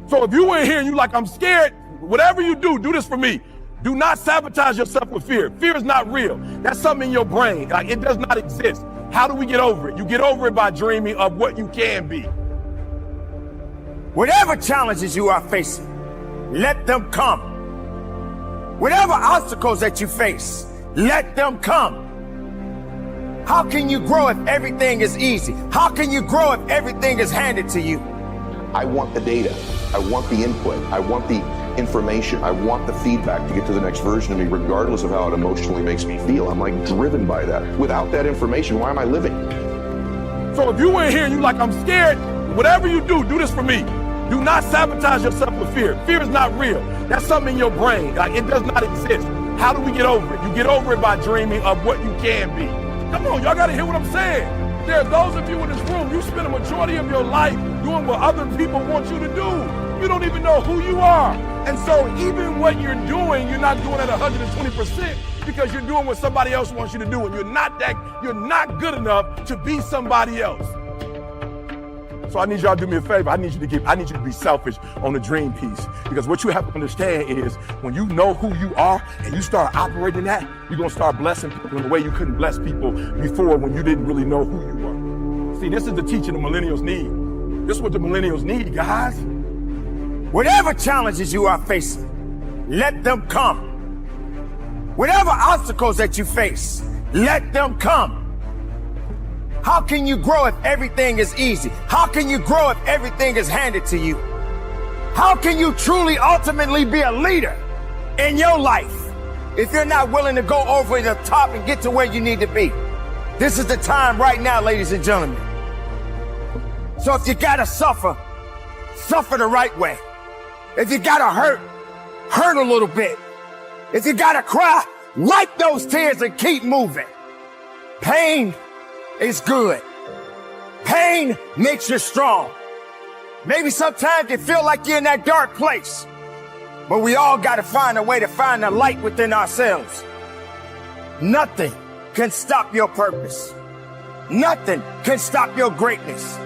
So if you in here and you like, I'm scared, whatever you do, do this for me. Do not sabotage yourself with fear. Fear is not real. That's something in your brain. Like, it does not exist. How do we get over it? You get over it by dreaming of what you can be. Whatever challenges you are facing, let them come. Whatever obstacles that you face, let them come. How can you grow if everything is easy? How can you grow if everything is handed to you? I want the data. I want the input. I want the information. I want the feedback to get to the next version of me, regardless of how it emotionally makes me feel. I'm like driven by that. Without that information, why am I living? So if you in here and you like, I'm scared, whatever you do, do this for me. Do not sabotage yourself with fear. Fear is not real. That's something in your brain. Like, it does not exist. How do we get over it? You get over it by dreaming of what you can be. Come on, y'all gotta hear what I'm saying. There are those of you in this room, you spend a majority of your life doing what other people want you to do. You don't even know who you are. And so even what you're doing, you're not doing at 120% because you're doing what somebody else wants you to do. And you're not good enough to be somebody else. So I need y'all to do me a favor. I need you to be selfish on the dream piece. Because what you have to understand is when you know who you are and you start operating that, you're going to start blessing people in a way you couldn't bless people before when you didn't really know who you were. See, this is the teaching the millennials need. This is what the millennials need, guys. Whatever challenges you are facing, let them come. Whatever obstacles that you face, let them come. How can you grow if everything is easy? How can you grow if everything is handed to you? How can you truly ultimately be a leader in your life if you're not willing to go over the top and get to where you need to be? This is the time right now, ladies and gentlemen. So if you gotta suffer, suffer the right way. If you gotta hurt a little bit. If you gotta cry, wipe those tears and keep moving. Pain is good. Pain makes you strong. Maybe sometimes you feel like you're in that dark place, but we all got to find a way to find the light within ourselves. Nothing can stop your purpose. Nothing can stop your greatness.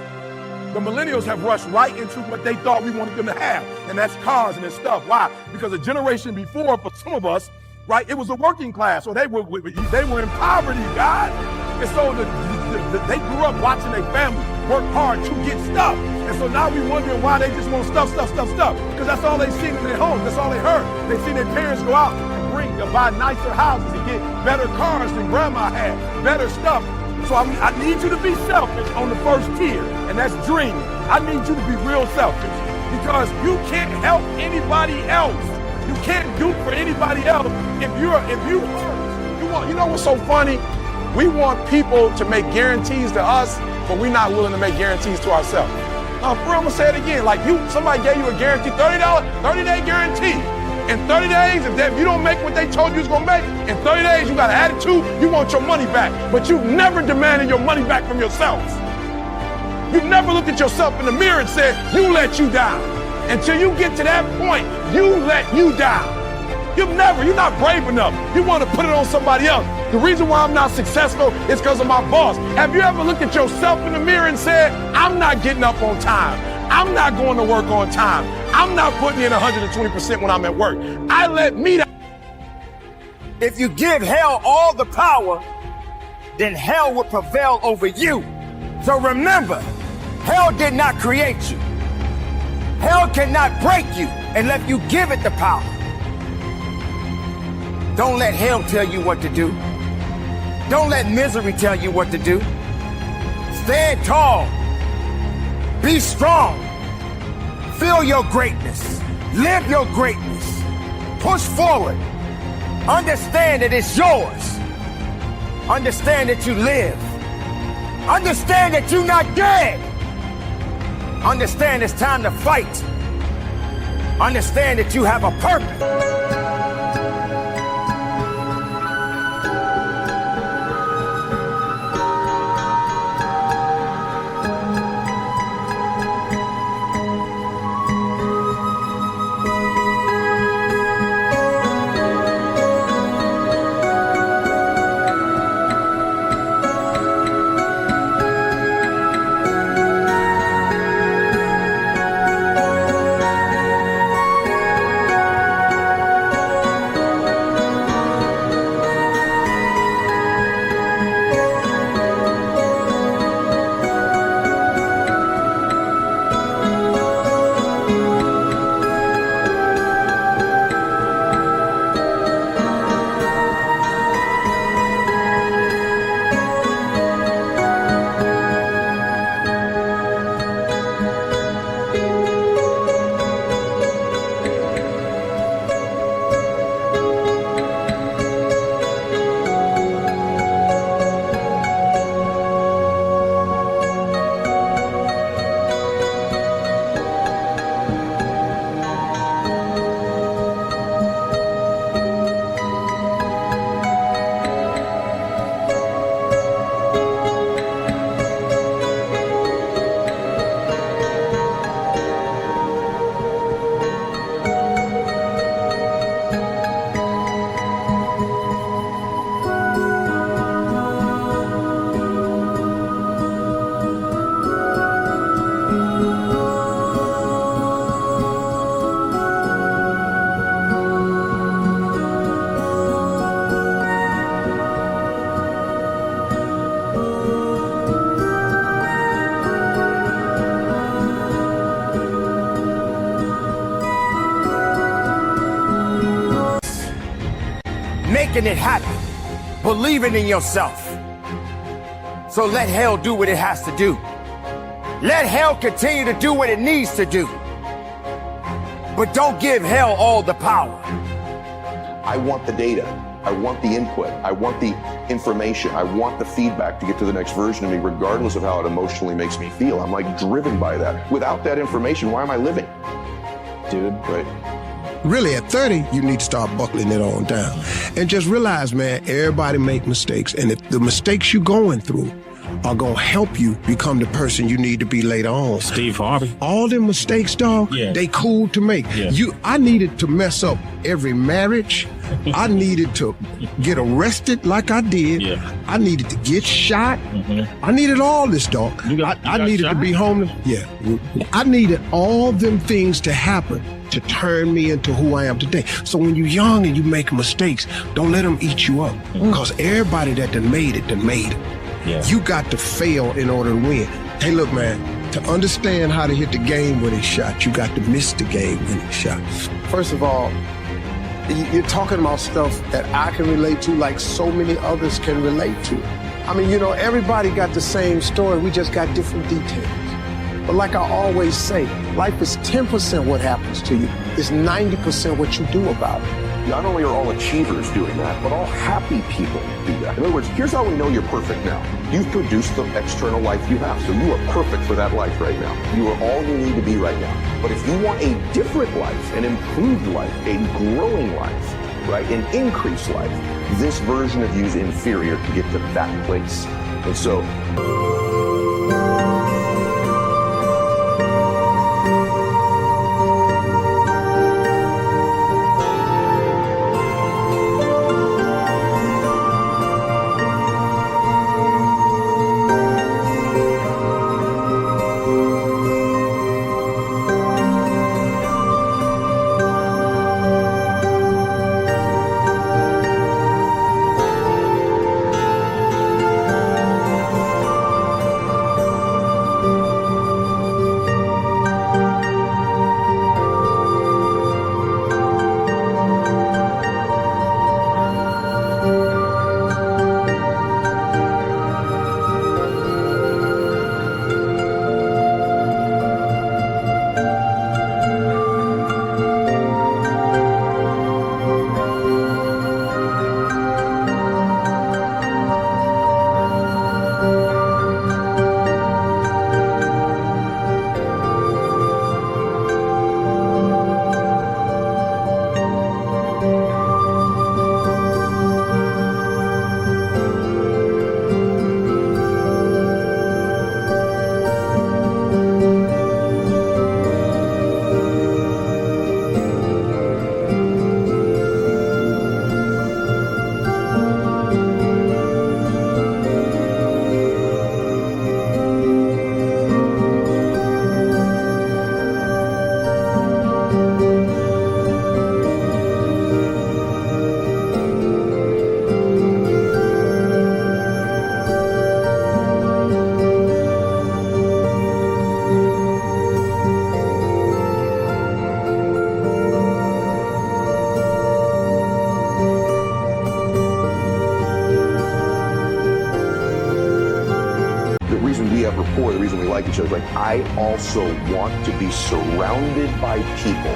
The millennials have rushed right into what they thought we wanted them to have, and that's cars and this stuff. Why? Because a generation before, for some of us, right, it was a working class, so they were in poverty, God. And so they grew up watching their family work hard to get stuff. And so now we wondering why they just want stuff. Because that's all they seen in their homes. That's all they heard. They seen their parents go out and buy nicer houses and get better cars than grandma had, better stuff. So I need you to be selfish on the first tier, and that's dreaming. I need you to be real selfish because you can't help anybody else. You can't do for anybody else if you hurt. You know what's so funny? We want people to make guarantees to us, but we're not willing to make guarantees to ourselves. For real, I'm gonna say it again. Like somebody gave you a guarantee, $30-day guarantee. In 30 days, if you don't make what they told you was gonna make, in 30 days you got an attitude, you want your money back. But you've never demanded your money back from yourself. You've never looked at yourself in the mirror and said, you let you down. Until you get to that point, you let you down. You're not brave enough. You want to put it on somebody else. The reason why I'm not successful is because of my boss. Have you ever looked at yourself in the mirror and said, I'm not getting up on time. I'm not going to work on time. I'm not putting in 120% when I'm at work. I let me down. If you give hell all the power, then hell will prevail over you. So remember, hell did not create you. Hell cannot break you unless you give it the power. Don't let hell tell you what to do. Don't let misery tell you what to do. Stand tall. Be strong. Feel your greatness. Live your greatness. Push forward. Understand that it's yours. Understand that you live. Understand that you're not dead. Understand it's time to fight. Understand that you have a purpose. making it happen, believing in yourself. So let hell do what it has to do. Let hell continue to do what it needs to do. But don't give hell all the power. I want the data. I want the input. I want the information. I want the feedback to get to the next version of me, regardless of how it emotionally makes me feel. I'm like driven by that. Without that information, why am I living? Dude, right? Really, at 30, you need to start buckling it on down. And just realize, man, everybody make mistakes. And if the mistakes you're going through are going to help you become the person you need to be later on. Steve Harvey. All them mistakes, dog, they cool to make. Yeah. I needed to mess up every marriage. I needed to get arrested like I did. Yeah. I needed to get shot. I needed all this, dog. I needed to be homeless. Yeah. I needed all them things to happen to turn me into who I am today. So when you're young and you make mistakes, don't let them eat you up. Because everybody that done made it. Yeah. You got to fail in order to win. Hey, look, man, to understand how to hit the game-winning shot, you got to miss the game-winning shot. First of all, you're talking about stuff that I can relate to like so many others can relate to. I mean, everybody got the same story. We just got different details. But like I always say, life is 10% what happens to you. It's 90% what you do about it. Not only are all achievers doing that, but all happy people do that. In other words, here's how we know you're perfect now. You've produced the external life you have, so you are perfect for that life right now. You are all you need to be right now. But if you want a different life, an improved life, a growing life, right, an increased life, this version of you is inferior to get to that place. And so... rapport, the reason we like each other, like I also want to be surrounded by people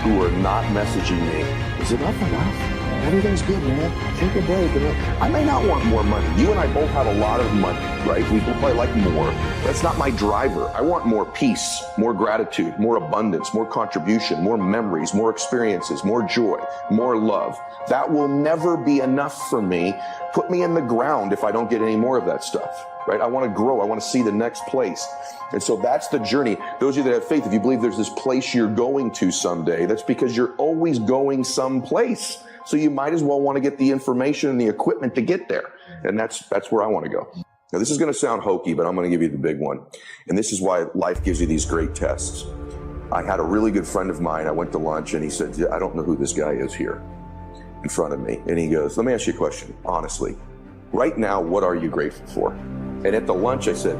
who are not messaging me, is it enough enough? Everything's good, man. Take a break. I may not want more money. You and I both have a lot of money, right? We both probably like more. That's not my driver. I want more peace, more gratitude, more abundance, more contribution, more memories, more experiences, more joy, more love. That will never be enough for me. Put me in the ground if I don't get any more of that stuff, right? I want to grow. I want to see the next place. And so that's the journey. Those of you that have faith, if you believe there's this place you're going to someday, that's because you're always going someplace. So you might as well want to get the information and the equipment to get there. And that's where I want to go. Now, this is going to sound hokey, but I'm going to give you the big one. And this is why life gives you these great tests. I had a really good friend of mine. I went to lunch and he said, I don't know who this guy is here in front of me. And he goes, let me ask you a question, honestly. Right now, what are you grateful for? And at the lunch, I said,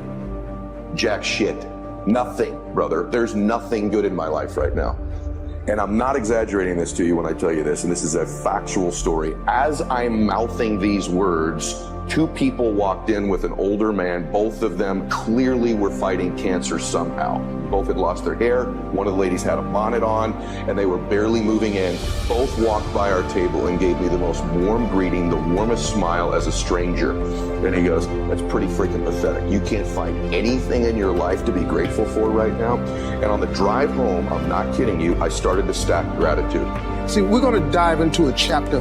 jack shit. Nothing, brother. There's nothing good in my life right now. And I'm not exaggerating this to you when I tell you this, and this is a factual story. As I'm mouthing these words, two people walked in with an older man. Both of them clearly were fighting cancer somehow. Both had lost their hair. One of the ladies had a bonnet on, and they were barely moving in. Both walked by our table and gave me the most warm greeting, the warmest smile as a stranger. And he goes, that's pretty freaking pathetic. You can't find anything in your life to be grateful for right now. And on the drive home, I'm not kidding you, I started to stack gratitude. See, we're going to dive into a chapter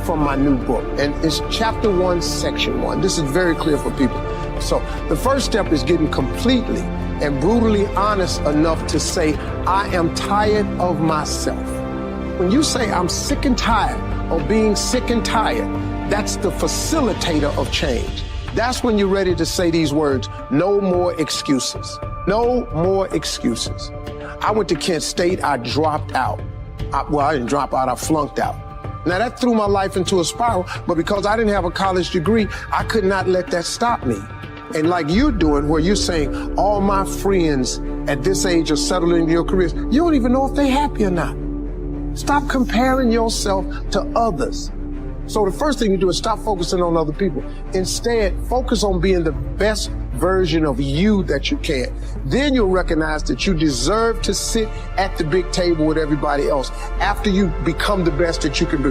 from my new book, and it's chapter 1, section 1. This is very clear for people. So the first step is getting completely and brutally honest enough to say, I am tired of myself. When you say I'm sick and tired of being sick and tired, that's the facilitator of change. That's when you're ready to say these words, no more excuses. No more excuses. I went to Kent State, I dropped out. I didn't drop out, I flunked out. Now that threw my life into a spiral, but because I didn't have a college degree, I could not let that stop me. And like you're doing, where you're saying, all my friends at this age are settling in your careers, you don't even know if they're happy or not. Stop comparing yourself to others. So the first thing you do is stop focusing on other people. Instead, focus on being the best version of you that you can. Then you'll recognize that you deserve to sit at the big table with everybody else after you become the best that you can be.